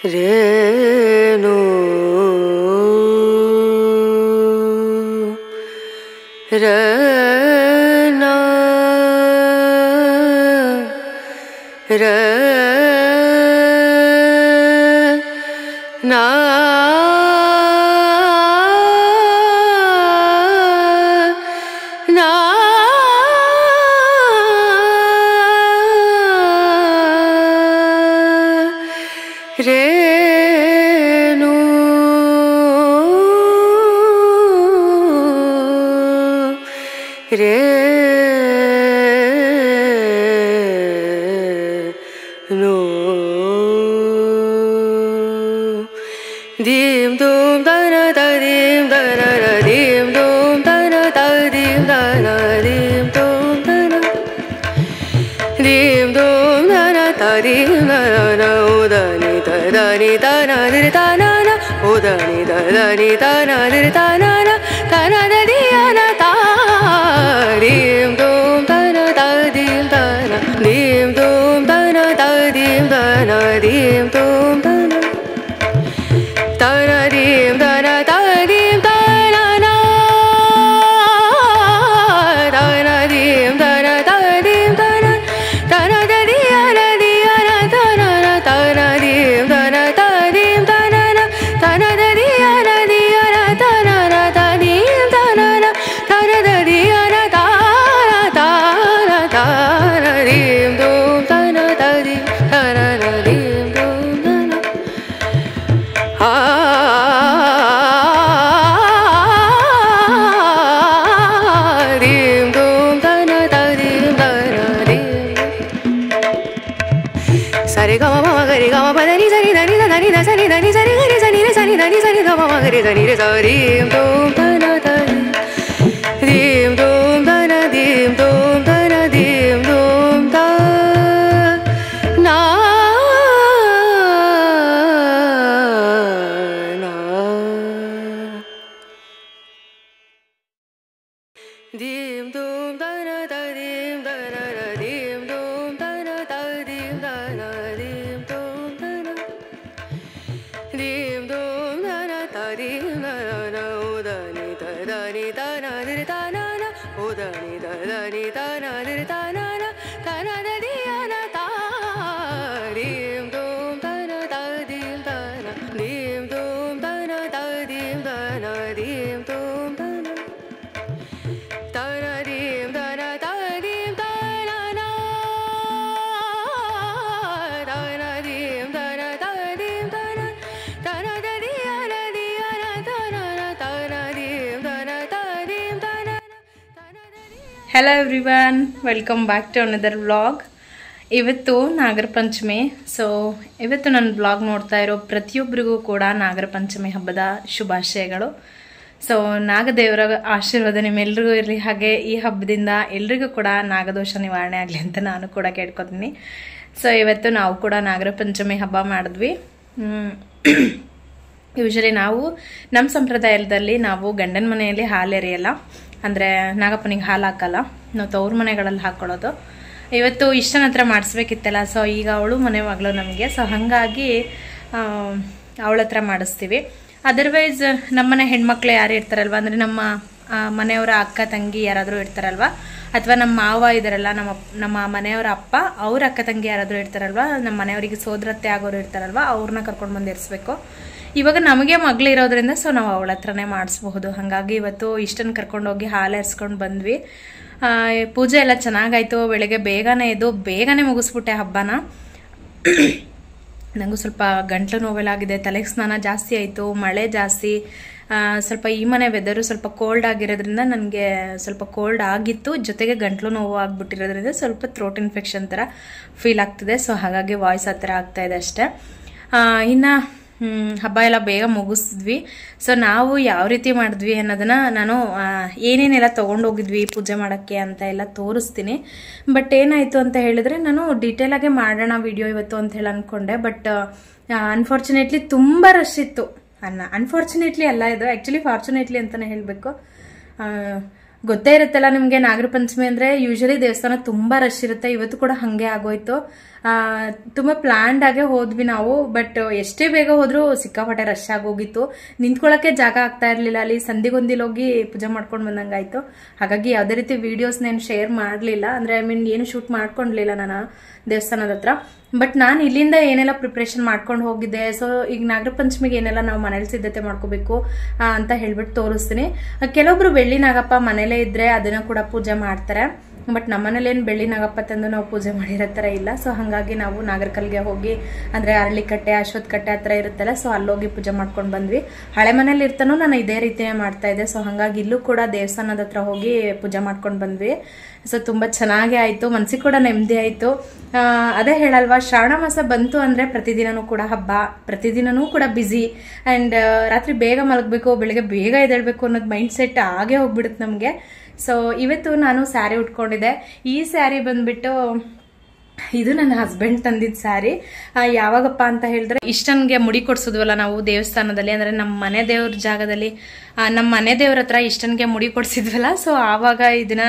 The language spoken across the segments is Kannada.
ರೇನು ರನ ರನಾ ರೇನು ರೇನು ದೀಂ ಧೂಂ ಧನ ತದೀಂ ಧನ ದೀಂ ಧೂಂ ಧನ ತದೀಂ ಧನ ದೀಂ ಧೂಂ ಧನ ದೀಂ ಧೂಂ ಧನ ತದೀಂ ಧನ ಉದನಿ ತದನಿ ತನ ದಿರ್ತಾನನ ಉದನಿ ತದನಿ ತನ ದಿರ್ತಾನನ ತನ ದದಿಯನ ತಾ ದೀಂ ಧೂಂ ಧನ ತದೀಂ ಧನ ದೀಂ ಧೂಂ ಧನ ತದೀಂ ಧನ ದೀಂ ಧೂಂ ಧನ ತನ ದೀಂ ಧನ ತದೀಂ ಧನ ತನ ದೀಂ ಧನ ತದೀಂ ಧನ ತನ ದದಿಯನ ದಿಯನ ತನ ತನ ದೀಂ ಧನ ತದೀಂ ಧನ ತನ ದದಿಯನ ದಿಯನ ತನ ತದೀಂ ಧನ ತನ ದದಿಯನ ತಾನ ತಾನ ತಾನ ದೀಂ ಧೂಂ ತನ ತದೀಂ ತನ ದೀಂ ಧೂಂ ಧನ ಆ ದೀಂ ಧೂಂ ತನ ತದೀಂ ತನ ದೀಂ ಸರಿ ಗಮ ಮಮ ಗರಿ ಗಮ ಪದನಿ ಸರಿ ಧನಿ ಧನಿ ಧ ಸರಿ ಧನಿ ಸರಿ ಗರಿ ಸನಿ ರೆ ಸನಿ ಧನಿ ಸರಿ ಧ ಮಮ ಗರಿ ಧನಿ ರೆ ಸರಿ ದೀಂ ಧೂಂ ತನ ತದೀಂ ದೀಂ ಧೂಂ ತನ ದೀಂ ಧೂಂ ತನ ದೀಂ ಧೂಂ ತ ನಾ ದೀಂ ಧೂಂ ತನ ತದೀಂ ಧನ ದೀಂ ಧೂಂ ತನ ತದೀಂ ಧನ ದೀಂ ಧೂಂ ತನ ದೀಂ ಧೂಂ ಧನ ತದೀಂ ಧನ ಉದನಿ ತದನಿ ತನ ದಿರ್ತಾನನ ಉದನಿ ತದನಿ ತನ ದಿರ್ತಾನನ ತನ ದದಿಯನ ತಾ ದೀಂ ಧೂಂ ತನ ತದೀಂ ಧನ ದೀಂ ಧೂಂ ತನ ತದೀಂ ಧನ ದೀಂ ಧೂಂ ಧನ ತನ ದೀಂ ಧನ ತದೀಂ ಧನ ತನ ದೀಂ ಧನ ತದೀಂ ಧನ ತನ ದದಿಯನ ದಿಯನ ತನ ತನ ದೀಂ ಧನ ತದೀಂ ಧನ ತನ ದದಿಯನ. Hello everyone, welcome back to another vlog. ಇವತ್ತು ನಾಗರ ಪಂಚಮಿ. ಸೊ ಇವತ್ತು ನನ್ನ ಬ್ಲಾಗ್ ನೋಡ್ತಾ ಇರೋ ಪ್ರತಿಯೊಬ್ಬರಿಗೂ ಕೂಡ ನಾಗರ ಪಂಚಮಿ ಹಬ್ಬದ ಶುಭಾಶಯಗಳು. ಸೊ ನಾಗದೇವರ ಆಶೀರ್ವಾದ ನಿಮ್ಮೆಲ್ರಿಗೂ ಇರಲಿ, ಹಾಗೆ ಈ ಹಬ್ಬದಿಂದ ಎಲ್ರಿಗೂ ಕೂಡ ನಾಗದೋಷ ನಿವಾರಣೆ ಆಗಲಿ ಅಂತ ನಾನು ಕೂಡ ಕೇಳ್ಕೊತೀನಿ. ಸೊ ಇವತ್ತು ನಾವು ಕೂಡ ನಾಗರ ಪಂಚಮಿ ಹಬ್ಬ ಮಾಡಿದ್ವಿ. ಯೂಶಲಿ ನಾವು ನಮ್ಮ ಸಂಪ್ರದಾಯದಲ್ಲಿ ನಾವು ಗಂಡನ ಮನೆಯಲ್ಲಿ ಹಾಲು ಎರೆಯಲ್ಲ, ಅಂದರೆ ನಾಗಪ್ಪನಿಗೆ ಹಾಲು ಹಾಕಲ್ಲ, ನಾವು ತವ್ರ ಮನೆಗಳಲ್ಲಿ ಹಾಕ್ಕೊಳ್ಳೋದು. ಇವತ್ತು ಇಷ್ಟನ ಹತ್ರ ಮಾಡಿಸ್ಬೇಕಿತ್ತಲ್ಲ, ಸೊ ಈಗ ಅವಳು ಮನೆ ಮಗಳು ನಮಗೆ, ಸೊ ಹಾಗಾಗಿ ಅವಳ ಹತ್ರ ಮಾಡಿಸ್ತೀವಿ. ಅದರ್ವೈಸ್ ನಮ್ಮನೆ ಹೆಣ್ಮಕ್ಳು ಯಾರು ಇರ್ತಾರಲ್ವ, ಅಂದರೆ ನಮ್ಮ ಮನೆಯವರ ಅಕ್ಕ ತಂಗಿ ಯಾರಾದರೂ ಇರ್ತಾರಲ್ವ, ಅಥವಾ ನಮ್ಮ ಮಾವ ಇದಾರಲ್ಲ, ನಮ್ಮ ಮನೆಯವರ ಅಪ್ಪ ಅವ್ರ ಅಕ್ಕ ತಂಗಿ ಯಾರಾದರೂ ಇರ್ತಾರಲ್ವ, ನಮ್ಮ ಮನೆಯವರಿಗೆ ಸೋದರತ್ತೆ ಆಗೋರು ಇರ್ತಾರಲ್ವ, ಅವ್ರನ್ನ ಕರ್ಕೊಂಡು ಬಂದು ಇರಿಸ್ಬೇಕು. ಇವಾಗ ನಮಗೆ ಮಗಳಿರೋದ್ರಿಂದ ಸೊ ನಾವು ಅವಳ ಹತ್ರನೇ ಮಾಡಿಸ್ಬಹುದು. ಹಾಗಾಗಿ ಇವತ್ತು ಇಷ್ಟನ್ನು ಕರ್ಕೊಂಡೋಗಿ ಹಾಲು ಎರ್ಸ್ಕೊಂಡು ಬಂದ್ವಿ. ಪೂಜೆ ಎಲ್ಲ ಚೆನ್ನಾಗಾಯ್ತು. ಬೆಳಗ್ಗೆ ಬೇಗನೆ ಎದ್ದು ಬೇಗನೆ ಮುಗಿಸ್ಬಿಟ್ಟೆ ಹಬ್ಬನ. ನನಗೂ ಸ್ವಲ್ಪ ಗಂಟ್ಲು ನೋವೆಲ್ಲಾಗಿದೆ, ತಲೆಗೆ ಸ್ನಾನ ಜಾಸ್ತಿ ಆಯಿತು, ಮಳೆ ಜಾಸ್ತಿ, ಸ್ವಲ್ಪ ಈ ಮನೆ ವೆದರು ಸ್ವಲ್ಪ ಕೋಲ್ಡ್ ಆಗಿರೋದ್ರಿಂದ ನನಗೆ ಸ್ವಲ್ಪ ಕೋಲ್ಡ್ ಆಗಿತ್ತು, ಜೊತೆಗೆ ಗಂಟ್ಲು ನೋವು ಆಗಿಬಿಟ್ಟಿರೋದ್ರಿಂದ ಸ್ವಲ್ಪ ಥ್ರೋಟ್ ಇನ್ಫೆಕ್ಷನ್ ಥರ ಫೀಲ್ ಆಗ್ತಿದೆ. ಸೊ ಹಾಗಾಗಿ ವಾಯ್ಸ್ ಆ ಥರ ಆಗ್ತಾಯಿದೆ ಅಷ್ಟೇ. ಇನ್ನು ಹಬ್ಬ ಎಲ್ಲ ಬೇಗ ಮುಗಿಸಿದ್ವಿ. ಸೊ ನಾವು ಯಾವ ರೀತಿ ಮಾಡಿದ್ವಿ ಅನ್ನೋದನ್ನ ನಾನು ಏನೇನೆಲ್ಲ ತೊಗೊಂಡೋಗಿದ್ವಿ ಪೂಜೆ ಮಾಡೋಕ್ಕೆ ಅಂತ ಎಲ್ಲ ತೋರಿಸ್ತೀನಿ. ಬಟ್ ಏನಾಯಿತು ಅಂತ ಹೇಳಿದ್ರೆ, ನಾನು ಡೀಟೇಲಾಗೆ ಮಾಡೋಣ ವಿಡಿಯೋ ಇವತ್ತು ಅಂತ ಹೇಳಿ ಅಂದ್ಕೊಂಡೆ. ಬಟ್ ಅನ್ಫಾರ್ಚುನೇಟ್ಲಿ ತುಂಬ ರಶ್ ಇತ್ತು. ಅನ್ಫಾರ್ಚುನೇಟ್ಲಿ ಅಲ್ಲ, ಇದು ಆ್ಯಕ್ಚುಲಿ ಫಾರ್ಚುನೇಟ್ಲಿ ಅಂತಲೇ ಹೇಳಬೇಕು. ಗೊತ್ತೇ ಇರುತ್ತಲ್ಲ ನಿಮಗೆ, ನಾಗರ ಪಂಚಮಿ ಅಂದರೆ ಯೂಶಲಿ ದೇವಸ್ಥಾನ ತುಂಬ ರಶ್ ಇರುತ್ತೆ. ಇವತ್ತು ಕೂಡ ಹಾಗೆ ಆಗೋಯ್ತು. ತುಂಬ ಪ್ಲ್ಯಾಂಡಾಗೆ ಹೋದ್ವಿ ನಾವು. ಬಟ್ ಎಷ್ಟೇ ಬೇಗ ಹೋದ್ರೂ ಸಿಕ್ಕಾಪಟ್ಟೆ ರಶ್ ಆಗೋಗಿತ್ತು. ನಿಂತ್ಕೊಳ್ಳೋಕ್ಕೆ ಜಾಗ ಆಗ್ತಾ ಇರಲಿಲ್ಲ. ಅಲ್ಲಿ ಸಂದಿಗೊಂದಿಲ್ ಹೋಗಿ ಪೂಜೆ ಮಾಡ್ಕೊಂಡು ಬಂದಂಗಾಯ್ತು. ಹಾಗಾಗಿ ಯಾವುದೇ ರೀತಿ ವೀಡಿಯೋಸ್ನೇನು ಶೇರ್ ಮಾಡಲಿಲ್ಲ. ಅಂದರೆ ಏನು ಶೂಟ್ ಮಾಡ್ಕೊಂಡ್ಲಿಲ್ಲ ನಾನು ದೇವಸ್ಥಾನದ ಹತ್ರ. ಬಟ್ ನಾನು ಇಲ್ಲಿಂದ ಏನೆಲ್ಲ ಪ್ರಿಪ್ರೇಷನ್ ಮಾಡ್ಕೊಂಡು ಹೋಗಿದ್ದೆ. ಸೊ ಈಗ ನಾಗರ ಪಂಚಮಿಗೆ ಏನೆಲ್ಲ ನಾವು ಮನೇಲಿ ಸಿದ್ಧತೆ ಮಾಡ್ಕೋಬೇಕು ಅಂತ ಹೇಳ್ಬಿಟ್ಟು ತೋರಿಸ್ತೀನಿ. ಕೆಲವೊಬ್ರು ಬೆಳ್ಳಿ ನಾಗಪ್ಪ ಮನೇಲೇ ಇದ್ರೆ ಅದನ್ನ ಕೂಡ ಪೂಜೆ ಮಾಡ್ತಾರೆ. ಬಟ್ ನಮ್ಮನೇಲಿ ಏನು ಬೆಳ್ಳಿ ನಾಗಪ್ಪ ತಂದು ನಾವು ಪೂಜೆ ಮಾಡಿರೋ ಥರ ಇಲ್ಲ. ಸೊ ಹಾಗಾಗಿ ನಾವು ನಾಗರಕಲ್ಗೆ ಹೋಗಿ, ಅಂದರೆ ಅರಳಿಕಟ್ಟೆ ಅಶ್ವತ್ಥಕಟ್ಟೆ ಹತ್ರ ಇರುತ್ತಲ್ಲ, ಸೊ ಅಲ್ಲೋಗಿ ಪೂಜೆ ಮಾಡ್ಕೊಂಡು ಬಂದ್ವಿ. ಹಳೆ ಮನೇಲಿ ಇರ್ತಾನೂ ನಾನು ಇದೇ ರೀತಿಯೇ ಮಾಡ್ತಾ ಇದ್ದೆ. ಸೊ ಹಾಗಾಗಿ ಇಲ್ಲೂ ಕೂಡ ದೇವಸ್ಥಾನದ ಹತ್ರ ಹೋಗಿ ಪೂಜೆ ಮಾಡ್ಕೊಂಡು ಬಂದ್ವಿ. ಸೊ ತುಂಬ ಚೆನ್ನಾಗೇ ಆಯಿತು, ಮನಸ್ಸಿಗೆ ಕೂಡ ನೆಮ್ಮದಿ ಆಯಿತು. ಅದೇ ಹೇಳಲ್ವಾ, ಶ್ರಾವಣ ಮಾಸ ಬಂತು ಅಂದರೆ ಪ್ರತಿದಿನನೂ ಕೂಡ ಹಬ್ಬ, ಪ್ರತಿದಿನನೂ ಕೂಡ ಬ್ಯುಸಿ. ಆ್ಯಂಡ್ ರಾತ್ರಿ ಬೇಗ ಮಲಗಬೇಕು, ಬೆಳಿಗ್ಗೆ ಬೇಗ ಎದ್ದೇಳಬೇಕು ಅನ್ನೋದು ಮೈಂಡ್ ಸೆಟ್ ಆಗೇ ಹೋಗ್ಬಿಡುತ್ತೆ ನಮಗೆ. ಸೊ ಇವತ್ತು ನಾನು ಸ್ಯಾರಿ ಉಟ್ಕೊಂಡಿದ್ದೆ. ಈ ಸ್ಯಾರಿ ಬಂದ್ಬಿಟ್ಟು ಇದು ನನ್ನ ಹಸ್ಬೆಂಡ್ ತಂದಿದ್ದ ಸ್ಯಾರಿ. ಯಾವಾಗಪ್ಪ ಅಂತ ಹೇಳಿದ್ರೆ, ಇಷ್ಟನ್ಗೆ ಮುಡಿ ಕೊಡ್ಸಿದ್ವಲ್ಲ ನಾವು ದೇವಸ್ಥಾನದಲ್ಲಿ, ಅಂದರೆ ನಮ್ಮ ಮನೆ ದೇವ್ರ ಜಾಗದಲ್ಲಿ, ನಮ್ಮ ಮನೆ ದೇವ್ರ ಹತ್ರ ಇಷ್ಟನ್ಗೆ ಮುಡಿ ಕೊಡ್ಸಿದ್ವಲ್ಲ. ಸೊ ಆವಾಗ ಇದನ್ನ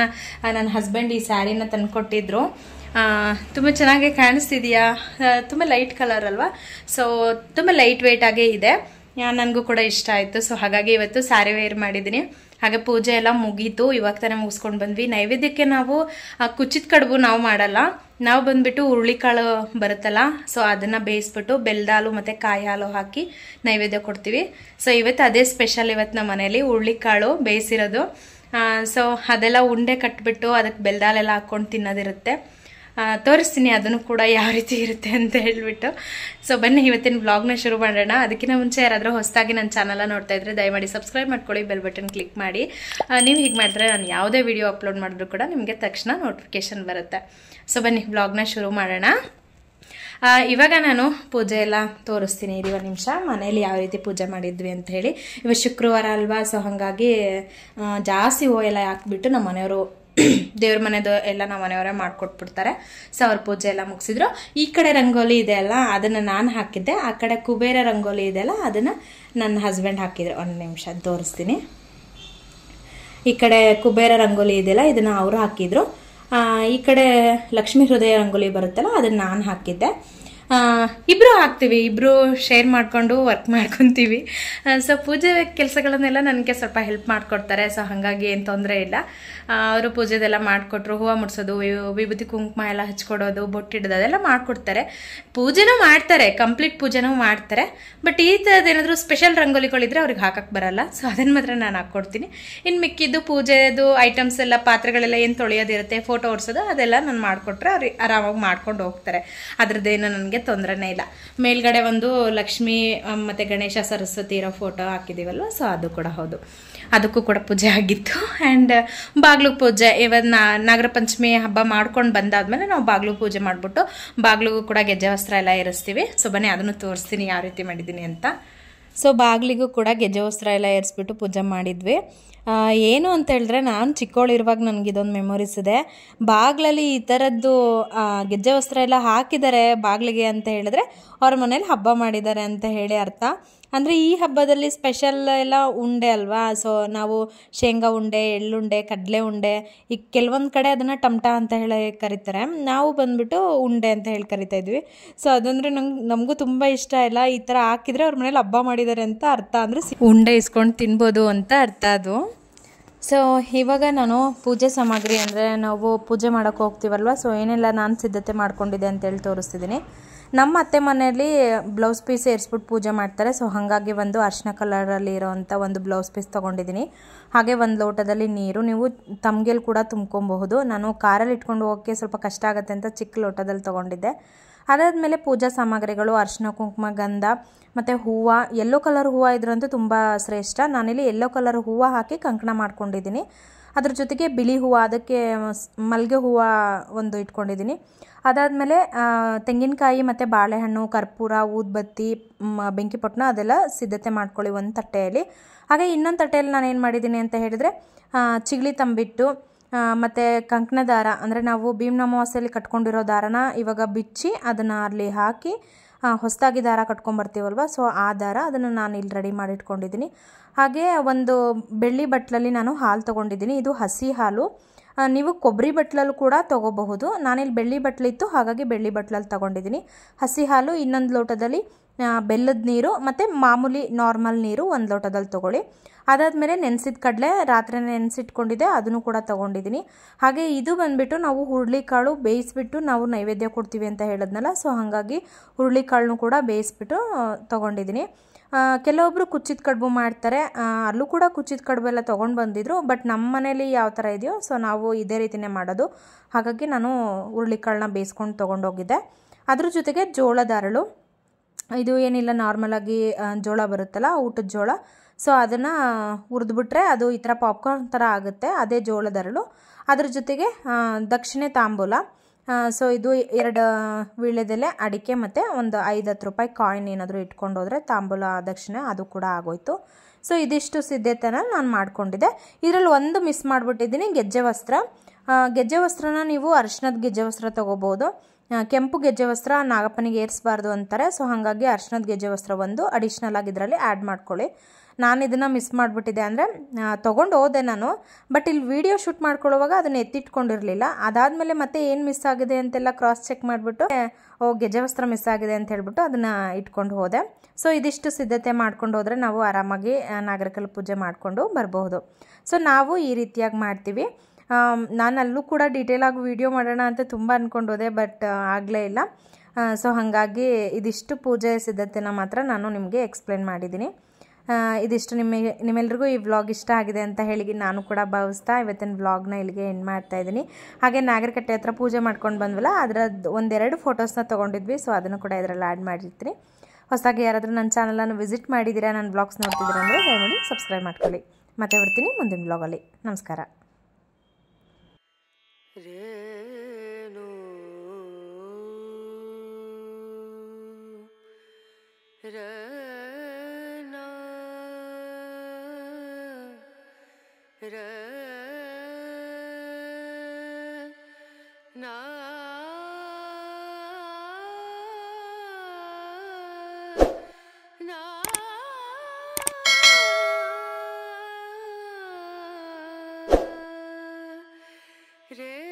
ನನ್ನ ಹಸ್ಬೆಂಡ್ ಈ ಸ್ಯಾರಿನ ತಂದ್ಕೊಟ್ಟಿದ್ರು. ತುಂಬ ಚೆನ್ನಾಗಿ ಕಾಣಿಸ್ತಿದೆಯಾ? ತುಂಬ ಲೈಟ್ ಕಲರ್ ಅಲ್ವಾ? ಸೊ ತುಂಬ ಲೈಟ್ ವೆಯ್ಟ್ ಆಗೇ ಇದೆ. ನನಗೂ ಕೂಡ ಇಷ್ಟ ಆಯಿತು. ಸೊ ಹಾಗಾಗಿ ಇವತ್ತು ಸ್ಯಾರಿ ವೇರ್ ಮಾಡಿದ್ದೀನಿ. ಹಾಗೆ ಪೂಜೆ ಎಲ್ಲ ಮುಗೀತು, ಇವಾಗ ತಾನೇ ಮುಗಿಸ್ಕೊಂಡು ಬಂದ್ವಿ. ನೈವೇದ್ಯಕ್ಕೆ ನಾವು ಕುಚ್ಚಿದ ಕಡುಬು ನಾವು ಮಾಡಲ್ಲ. ನಾವು ಬಂದ್ಬಿಟ್ಟು ಹುರುಳಿಕಾಳು ಬರುತ್ತಲ್ಲ, ಸೊ ಅದನ್ನು ಬೇಯಿಸ್ಬಿಟ್ಟು ಬೆಲ್ಲದ ಹಾಲು ಮತ್ತು ಕಾಯಿ ಹಾಲು ಹಾಕಿ ನೈವೇದ್ಯ ಕೊಡ್ತೀವಿ. ಸೊ ಇವತ್ತು ಅದೇ ಸ್ಪೆಷಲ್. ಇವತ್ತು ನಮ್ಮ ಮನೇಲಿ ಹುರುಳಿಕಾಳು ಬೇಯಿಸಿರೋದು. ಸೊ ಅದೆಲ್ಲ ಉಂಡೆ ಕಟ್ಬಿಟ್ಟು ಅದಕ್ಕೆ ಬೆಲ್ಲದ ಹಾಲೆಲ್ಲ ಹಾಕ್ಕೊಂಡು ತಿನ್ನೋದಿರುತ್ತೆ. ತೋರಿಸ್ತೀನಿ ಅದನ್ನು ಕೂಡ ಯಾವ ರೀತಿ ಇರುತ್ತೆ ಅಂತ ಹೇಳ್ಬಿಟ್ಟು. ಸೊ ಬನ್ನಿ ಇವತ್ತಿನ ವ್ಲಾಗ್ನ ಶುರು ಮಾಡೋಣ. ಅದಕ್ಕಿಂತ ಮುಂಚೆ ಯಾರಾದರೂ ಹೊಸದಾಗಿ ನನ್ನ ಚಾನಲ್ನ ನೋಡ್ತಾ ಇದ್ರೆ ದಯಮಾಡಿ ಸಬ್ಸ್ಕ್ರೈಬ್ ಮಾಡ್ಕೊಳ್ಳಿ, ಬೆಲ್ ಬಟನ್ ಕ್ಲಿಕ್ ಮಾಡಿ. ನೀವು ಹೀಗೆ ಮಾಡಿದ್ರೆ ನಾನು ಯಾವುದೇ ವಿಡಿಯೋ ಅಪ್ಲೋಡ್ ಮಾಡಿದ್ರು ಕೂಡ ನಿಮಗೆ ತಕ್ಷಣ ನೋಟಿಫಿಕೇಶನ್ ಬರುತ್ತೆ. ಸೊ ಬನ್ನಿ ವ್ಲಾಗ್ನ ಶುರು ಮಾಡೋಣ. ಇವಾಗ ನಾನು ಪೂಜೆ ಎಲ್ಲ ತೋರಿಸ್ತೀನಿ. ಇರಿ ಒಂದು ನಿಮಿಷ, ಮನೇಲಿ ಯಾವ ರೀತಿ ಪೂಜೆ ಮಾಡಿದ್ವಿ ಅಂತ ಹೇಳಿ. ಇವಾಗ ಶುಕ್ರವಾರ ಅಲ್ವಾ, ಸೊ ಹಾಗಾಗಿ ಜಾಸ್ತಿ ಹೂವು ಎಲ್ಲ ಹಾಕ್ಬಿಟ್ಟು ನಮ್ಮ ಮನೆಯವರು ದೇವ್ರ ಮನೆದು ಎಲ್ಲ ನಮ್ಮ ಮನೆಯವರೇ ಮಾಡಿಕೊಟ್ಬಿಡ್ತಾರೆ. ಸೊ ಅವ್ರ ಪೂಜೆ ಎಲ್ಲ ಮುಗಿಸಿದ್ರು. ಈ ಕಡೆ ರಂಗೋಲಿ ಇದೆ ಅಲ್ಲ, ಅದನ್ನು ನಾನು ಹಾಕಿದ್ದೆ. ಆ ಕಡೆ ಕುಬೇರ ರಂಗೋಲಿ ಇದೆಯಲ್ಲ, ಅದನ್ನು ನನ್ನ ಹಸ್ಬೆಂಡ್ ಹಾಕಿದ್ರು. ಒಂದು ನಿಮಿಷ ತೋರಿಸ್ತೀನಿ. ಈ ಕಡೆ ಕುಬೇರ ರಂಗೋಲಿ ಇದೆಯಲ್ಲ, ಇದನ್ನು ಅವರು ಹಾಕಿದ್ರು. ಈ ಕಡೆ ಲಕ್ಷ್ಮೀ ಹೃದಯ ರಂಗೋಲಿ ಬರುತ್ತಲ್ಲ, ಅದನ್ನು ನಾನು ಹಾಕಿದ್ದೆ. ಇಬ್ರು ಹಾಕ್ತೀವಿ, ಇಬ್ರು ಶೇರ್ ಮಾಡ್ಕೊಂಡು ವರ್ಕ್ ಮಾಡ್ಕೊತೀವಿ. ಸೊ ಪೂಜೆ ಕೆಲಸಗಳನ್ನೆಲ್ಲ ನನಗೆ ಸ್ವಲ್ಪ ಹೆಲ್ಪ್ ಮಾಡಿಕೊಡ್ತಾರೆ. ಸೊ ಹಾಗಾಗಿ ಏನು ತೊಂದರೆ ಇಲ್ಲ. ಅವರು ಪೂಜೆದೆಲ್ಲ ಮಾಡಿಕೊಟ್ರು. ಹೂವು ಮುಡ್ಸೋದು, ವಿಭೂತಿ ಕುಂಕುಮ ಎಲ್ಲ ಹಚ್ಕೊಡೋದು, ಬೊಟ್ಟಿಡೋದು ಅದೆಲ್ಲ ಮಾಡಿಕೊಡ್ತಾರೆ. ಪೂಜೆನೂ ಮಾಡ್ತಾರೆ, ಕಂಪ್ಲೀಟ್ ಪೂಜೆನೂ ಮಾಡ್ತಾರೆ. ಬಟ್ ಈ ಥರದ್ದು ಏನಾದರೂ ಸ್ಪೆಷಲ್ ರಂಗೋಲಿಗಳಿದ್ರೆ ಅವ್ರಿಗೆ ಹಾಕಕ್ಕೆ ಬರಲ್ಲ. ಸೊ ಅದನ್ನು ಮಾತ್ರ ನಾನು ಹಾಕ್ಕೊಡ್ತೀನಿ. ಇನ್ನು ಮಿಕ್ಕಿದ್ದು ಪೂಜೆದು ಐಟಮ್ಸ್ ಎಲ್ಲ, ಪಾತ್ರೆಗಳೆಲ್ಲ ಏನು ತೊಳೆಯೋದಿರುತ್ತೆ, ಫೋಟೋ ಹೊಡ್ಸೋದು ಅದೆಲ್ಲ ನಾನು ಮಾಡಿಕೊಟ್ರೆ ಅವ್ರಿಗೆ ಆರಾಮಾಗಿ ಮಾಡ್ಕೊಂಡು ಹೋಗ್ತಾರೆ. ಅದ್ರದ್ದೇನು ನನಗೆ ತೊಂದರೆನೇ ಇಲ್ಲ. ಮೇಲ್ಗಡೆ ಒಂದು ಲಕ್ಷ್ಮಿ ಮತ್ತು ಗಣೇಶ ಸರಸ್ವತಿ ಇರೋ ಫೋಟೋ ಹಾಕಿದ್ದೀವಲ್ವ, ಸೊ ಅದು ಕೂಡ ಹೌದು, ಅದಕ್ಕೂ ಕೂಡ ಪೂಜೆ ಆಗಿತ್ತು. ಆ್ಯಂಡ್ ಬಾಗ್ಲು ಪೂಜೆ ಇವತ್ತು ನಾಗರ ಪಂಚಮಿ ಹಬ್ಬ ಮಾಡ್ಕೊಂಡು ಬಂದಾದ್ಮೇಲೆ ನಾವು ಬಾಗ್ಲು ಪೂಜೆ ಮಾಡಿಬಿಟ್ಟು ಬಾಗ್ಲಿಗೂ ಕೂಡ ಗೆಜ್ಜೆ ವಸ್ತ್ರ ಎಲ್ಲ ಏರಿಸ್ತೀವಿ. ಸೊ ಬನ್ನಿ ಅದನ್ನು ತೋರಿಸ್ತೀನಿ ಯಾವ ರೀತಿ ಮಾಡಿದ್ದೀನಿ ಅಂತ. ಸೊ ಬಾಗಿಲಿಗೂ ಕೂಡ ಗೆಜ್ಜೆ ವಸ್ತ್ರ ಎಲ್ಲ ಏರಿಸ್ಬಿಟ್ಟು ಪೂಜೆ ಮಾಡಿದ್ವಿ. ಏನು ಅಂತ ಹೇಳಿದ್ರೆ, ನಾನು ಚಿಕ್ಕವಳಿರುವಾಗ ನನಗಿದೊಂದು ಮೆಮೊರೀಸ್ ಇದೆ. ಬಾಗಿಲಲ್ಲಿ ಈ ಥರದ್ದು ಗೆಜ್ಜೆ ವಸ್ತ್ರ ಎಲ್ಲ ಹಾಕಿದ್ದಾರೆ ಬಾಗಿಲಿಗೆ ಅಂತ ಹೇಳಿದ್ರೆ ಅವ್ರ ಮನೇಲಿ ಹಬ್ಬ ಮಾಡಿದ್ದಾರೆ ಅಂತ ಹೇಳಿ ಅರ್ಥ. ಅಂದರೆ ಈ ಹಬ್ಬದಲ್ಲಿ ಸ್ಪೆಷಲ್ ಎಲ್ಲ ಉಂಡೆ ಅಲ್ವಾ. ಸೊ ನಾವು ಶೇಂಗಾ ಉಂಡೆ, ಎಳ್ಳುಂಡೆ, ಕಡಲೆ ಉಂಡೆ, ಈಗ ಕೆಲವೊಂದು ಕಡೆ ಅದನ್ನು ಟಮಟ ಅಂತ ಹೇಳಿ ಕರೀತಾರೆ. ನಾವು ಬಂದುಬಿಟ್ಟು ಉಂಡೆ ಅಂತ ಹೇಳಿ ಕರಿತಾ ಇದ್ವಿ. ಸೊ ಅದಂದರೆ ನಮಗೂ ತುಂಬ ಇಷ್ಟ ಇಲ್ಲ. ಈ ಥರ ಹಾಕಿದರೆ ಅವ್ರ ಮನೇಲಿ ಹಬ್ಬ ಮಾಡಿದ್ದಾರೆ ಅಂತ ಅರ್ಥ. ಅಂದರೆ ಉಂಡೆ ಇಸ್ಕೊಂಡು ತಿನ್ಬೋದು ಅಂತ ಅರ್ಥ ಅದು. ಸೊ ಇವಾಗ ನಾನು ಪೂಜೆ ಸಾಮಗ್ರಿ, ಅಂದರೆ ನಾವು ಪೂಜೆ ಮಾಡೋಕ್ಕೆ ಹೋಗ್ತೀವಲ್ವ, ಸೊ ಏನೆಲ್ಲ ನಾನು ಸಿದ್ಧತೆ ಮಾಡ್ಕೊಂಡಿದ್ದೆ ಅಂತೇಳಿ ತೋರಿಸ್ತಿದ್ದೀನಿ. ನಮ್ಮ ಅತ್ತೆ ಮನೆಯಲ್ಲಿ ಬ್ಲೌಸ್ ಪೀಸ್ ಏರಿಸ್ಬಿಟ್ಟು ಪೂಜೆ ಮಾಡ್ತಾರೆ. ಸೊ ಹಾಗಾಗಿ ಒಂದು ಅರ್ಶಿನ ಕಲರಲ್ಲಿ ಇರೋವಂಥ ಒಂದು ಬ್ಲೌಸ್ ಪೀಸ್ ತೊಗೊಂಡಿದ್ದೀನಿ. ಹಾಗೆ ಒಂದು ಲೋಟದಲ್ಲಿ ನೀರು, ನೀವು ತಮ್ಗೆಲ್ಲಿ ಕೂಡ ತುಂಬ್ಕೊಬಹುದು. ನಾನು ಕಾರಲ್ಲಿ ಇಟ್ಕೊಂಡು ಹೋಗೋಕ್ಕೆ ಸ್ವಲ್ಪ ಕಷ್ಟ ಆಗುತ್ತೆ ಅಂತ ಚಿಕ್ಕ ಲೋಟದಲ್ಲಿ ತೊಗೊಂಡಿದ್ದೆ. ಅದಾದಮೇಲೆ ಪೂಜಾ ಸಾಮಗ್ರಿಗಳು, ಅರ್ಶಿನ, ಕುಂಕುಮ, ಗಂಧ ಮತ್ತು ಹೂವು. ಯೆಲ್ಲೋ ಕಲರ್ ಹೂವು ಇದ್ರಂತೂ ತುಂಬ ಶ್ರೇಷ್ಠ. ನಾನಿಲ್ಲಿ ಯೆಲ್ಲೋ ಕಲರ್ ಹೂವು ಹಾಕಿ ಕಂಕಣ ಮಾಡ್ಕೊಂಡಿದ್ದೀನಿ. ಅದ್ರ ಜೊತೆಗೆ ಬಿಳಿ ಹೂವು, ಅದಕ್ಕೆ ಮಲ್ಲಿಗೆ ಹೂವು ಒಂದು ಇಟ್ಕೊಂಡಿದ್ದೀನಿ. ಅದಾದಮೇಲೆ ತೆಂಗಿನಕಾಯಿ ಮತ್ತು ಬಾಳೆಹಣ್ಣು, ಕರ್ಪೂರ, ಊದ್ಬತ್ತಿ, ಬೆಂಕಿಪೊಟ್ಟಣ ಅದೆಲ್ಲ ಸಿದ್ಧತೆ ಮಾಡ್ಕೊಳ್ಳಿ ಒಂದು ತಟ್ಟೆಯಲ್ಲಿ. ಹಾಗೆ ಇನ್ನೊಂದು ತಟ್ಟೆಯಲ್ಲಿ ನಾನು ಏನು ಮಾಡಿದ್ದೀನಿ ಅಂತ ಹೇಳಿದರೆ, ಚಿಗಳಿ ತಂಬಿಟ್ಟು ಮತ್ತು ಕಂಕಣ ದಾರ, ಅಂದರೆ ನಾವು ಭೀಮನ ಅಮಾವಾಸ್ಯೆಯಲ್ಲಿ ಕಟ್ಕೊಂಡಿರೋ ದಾರನ ಇವಾಗ ಬಿಚ್ಚಿ ಅದನ್ನು ಅಲ್ಲಿ ಹಾಕಿ ಹೊಸದಾಗಿ ದಾರ ಕಟ್ಕೊಂಬರ್ತೀವಲ್ವ, ಸೊ ಆ ದಾರ ಅದನ್ನು ನಾನು ಇಲ್ಲಿ ರೆಡಿ ಮಾಡಿ ಇಟ್ಕೊಂಡಿದ್ದೀನಿ. ಹಾಗೆ ಒಂದು ಬೆಳ್ಳಿ ಬಟ್ಲಲ್ಲಿ ನಾನು ಹಾಲು ತೊಗೊಂಡಿದ್ದೀನಿ. ಇದು ಹಸಿ ಹಾಲು. ನೀವು ಕೊಬ್ಬರಿ ಬಟ್ಲಲ್ಲೂ ಕೂಡ ತೊಗೋಬಹುದು. ನಾನಿಲ್ಲಿ ಬೆಳ್ಳಿ ಬಟ್ಲಿತ್ತು, ಹಾಗಾಗಿ ಬೆಳ್ಳಿ ಬಟ್ಲಲ್ಲಿ ತೊಗೊಂಡಿದ್ದೀನಿ. ಹಸಿ ಹಾಲು ಇನ್ನೊಂದು ಲೋಟದಲ್ಲಿ, ಬೆಲ್ಲದ ನೀರು ಮತ್ತು ಮಾಮೂಲಿ ನಾರ್ಮಲ್ ನೀರು ಒಂದು ಲೋಟದಲ್ಲಿ ತೊಗೊಳ್ಳಿ. ಅದಾದಮೇಲೆ ನೆನೆಸಿದ ಕಡಲೆ ರಾತ್ರಿ ನೆನೆಸಿಟ್ಕೊಂಡಿದ್ದೆ, ಅದನ್ನು ಕೂಡ ತೊಗೊಂಡಿದ್ದೀನಿ. ಹಾಗೆ ಇದು ಬಂದುಬಿಟ್ಟು ನಾವು ಹುರುಳಿಕಾಳು ಬೇಯಿಸ್ಬಿಟ್ಟು ನಾವು ನೈವೇದ್ಯ ಕೊಡ್ತೀವಿ ಅಂತ ಹೇಳಿದ್ನಲ್ಲ, ಸೊ ಹಾಗಾಗಿ ಹುರುಳಿಕಾಳನ್ನು ಕೂಡ ಬೇಯಿಸ್ಬಿಟ್ಟು ತೊಗೊಂಡಿದ್ದೀನಿ. ಕೆಲವೊಬ್ಬರು ಕುಚ್ಚಿದ ಕಡುಬು ಮಾಡ್ತಾರೆ, ಅಲ್ಲೂ ಕೂಡ ಕುಚ್ಚಿದ ಕಡುಬು ಎಲ್ಲ ತೊಗೊಂಡು ಬಂದಿದ್ರು. ಬಟ್ ನಮ್ಮ ಮನೇಲಿ ಯಾವ ಥರ ಇದೆಯೋ ಸೊ ನಾವು ಇದೇ ರೀತಿಯೇ ಮಾಡೋದು. ಹಾಗಾಗಿ ನಾನು ಹುರುಳಿಕಾಳನ್ನ ಬೇಯಿಸ್ಕೊಂಡು ತೊಗೊಂಡೋಗಿದ್ದೆ. ಅದ್ರ ಜೊತೆಗೆ ಜೋಳದ ಅರಳು, ಇದು ಏನಿಲ್ಲ ನಾರ್ಮಲಾಗಿ ಜೋಳ ಬರುತ್ತಲ್ಲ, ಊಟದ ಜೋಳ, ಸೊ ಅದನ್ನು ಹುರಿದ್ಬಿಟ್ರೆ ಅದು ಈ ಥರ ಪಾಪ್ಕಾರ್ನ್ ಥರ ಆಗುತ್ತೆ, ಅದೇ ಜೋಳದ ಅರಳು. ಅದ್ರ ಜೊತೆಗೆ ದಕ್ಷಿಣೆ ತಾಂಬೂಲ, ಸೊ ಇದು 2 ವೀಳ್ಯದೆಲೆ, ಅಡಿಕೆ ಮತ್ತು ಒಂದು 5-10 ರೂಪಾಯಿ ಕಾಯಿನ್ ಏನಾದರೂ ಇಟ್ಕೊಂಡು ಹೋದರೆ ತಾಂಬೂಲ ದಕ್ಷಿಣೆ ಅದು ಕೂಡ ಆಗೋಯ್ತು. ಸೊ ಇದಿಷ್ಟು ಸಿದ್ಧತೆನ ನಾನು ಮಾಡ್ಕೊಂಡಿದ್ದೆ. ಇದರಲ್ಲಿ ಒಂದು ಮಿಸ್ ಮಾಡಿಬಿಟ್ಟಿದ್ದೀನಿ, ಗೆಜ್ಜೆ ವಸ್ತ್ರ. ಗೆಜ್ಜೆ ವಸ್ತ್ರನ ನೀವು ಅರಿಶಿನದ ಗೆಜ್ಜೆ ವಸ್ತ್ರ ತೊಗೋಬೋದು. ಕೆಂಪು ಗೆಜ್ಜೆ ವಸ್ತ್ರ ನಾಗಪ್ಪನಿಗೆ ಏರಿಸಬಾರ್ದು ಅಂತಾರೆ, ಸೊ ಹಾಗಾಗಿ ಅರಿಶಿನದ ಗೆಜ್ಜೆ ವಸ್ತ್ರ ಒಂದು ಅಡಿಷ್ನಲ್ ಆಗಿ ಇದರಲ್ಲಿ ಆ್ಯಡ್ ಮಾಡ್ಕೊಳ್ಳಿ. ನಾನು ಇದನ್ನು ಮಿಸ್ ಮಾಡಿಬಿಟ್ಟಿದ್ದೆ, ಅಂದರೆ ತೊಗೊಂಡು ಹೋದೆ ನಾನು, ಬಟ್ ಇಲ್ಲಿ ವಿಡಿಯೋ ಶೂಟ್ ಮಾಡ್ಕೊಳ್ಳುವಾಗ ಅದನ್ನು ಎತ್ತಿಟ್ಕೊಂಡಿರಲಿಲ್ಲ. ಅದಾದಮೇಲೆ ಮತ್ತೆ ಏನು ಮಿಸ್ ಆಗಿದೆ ಅಂತೆಲ್ಲ ಕ್ರಾಸ್ ಚೆಕ್ ಮಾಡಿಬಿಟ್ಟು ಗೆಜ್ಜೆ ವಸ್ತ್ರ ಮಿಸ್ ಆಗಿದೆ ಅಂತ ಹೇಳ್ಬಿಟ್ಟು ಅದನ್ನು ಇಟ್ಕೊಂಡು ಹೋದೆ. ಸೊ ಇದಿಷ್ಟು ಸಿದ್ಧತೆ ಮಾಡ್ಕೊಂಡು ಹೋದರೆ ನಾವು ಆರಾಮಾಗಿ ನಾಗರಕಲ್ ಪೂಜೆ ಮಾಡಿಕೊಂಡು ಬರಬಹುದು. ಸೊ ನಾವು ಈ ರೀತಿಯಾಗಿ ಮಾಡ್ತೀವಿ. ನಾನು ಅಲ್ಲೂ ಕೂಡ ಡೀಟೇಲಾಗಿ ವಿಡಿಯೋ ಮಾಡೋಣ ಅಂತ ತುಂಬ ಅಂದ್ಕೊಂಡೋದೆ, ಬಟ್ ಆಗಲೇ ಇಲ್ಲ. ಸೊ ಹಾಗಾಗಿ ಇದಿಷ್ಟು ಪೂಜೆ ಸಿದ್ಧತೆನ ಮಾತ್ರ ನಾನು ನಿಮಗೆ ಎಕ್ಸ್ಪ್ಲೇನ್ ಮಾಡಿದ್ದೀನಿ. ಇದಿಷ್ಟು ನಿಮ್ಮೆಲ್ರಿಗೂ ಈ ವ್ಲಾಗ್ ಇಷ್ಟ ಆಗಿದೆ ಅಂತ ಹೇಳಿ ನಾನು ಕೂಡ ಭಾವಿಸ್ತಾ ಇವತ್ತಿನ ವ್ಲಾಗ್ನ ಇಲ್ಲಿಗೆ ಎಂಡ್ ಮಾಡ್ತಾ ಇದ್ದೀನಿ. ಹಾಗೆ ನಾಗರಕಟ್ಟೆ ಹತ್ರ ಪೂಜೆ ಮಾಡ್ಕೊಂಡು ಬಂದ್ವಲ್ಲ, ಅದರದ್ದು 1-2 ಫೋಟೋಸ್ನ ತೊಗೊಂಡಿದ್ವಿ, ಸೊ ಅದನ್ನು ಕೂಡ ಇದರಲ್ಲಿ ಆ್ಯಡ್ ಮಾಡಿರ್ತೀನಿ. ಹೊಸದಾಗಿ ಯಾರಾದರೂ ನನ್ನ ಚಾನಲನ್ನು ವಿಸಿಟ್ ಮಾಡಿದ್ದೀರಾ, ನನ್ನ ವ್ಲಾಗ್ಸ್ ನೋಡ್ತಿದ್ದೀರಾ ಅಂದರೆ ದಯಮಾಡಿ ಸಬ್ಸ್ಕ್ರೈಬ್ ಮಾಡ್ಕೊಳ್ಳಿ. ಮತ್ತೆ ಬರ್ತೀನಿ ಮುಂದಿನ ವ್ಲಾಗಲ್ಲಿ. ನಮಸ್ಕಾರ. ರೇನು ರನ ರನ रे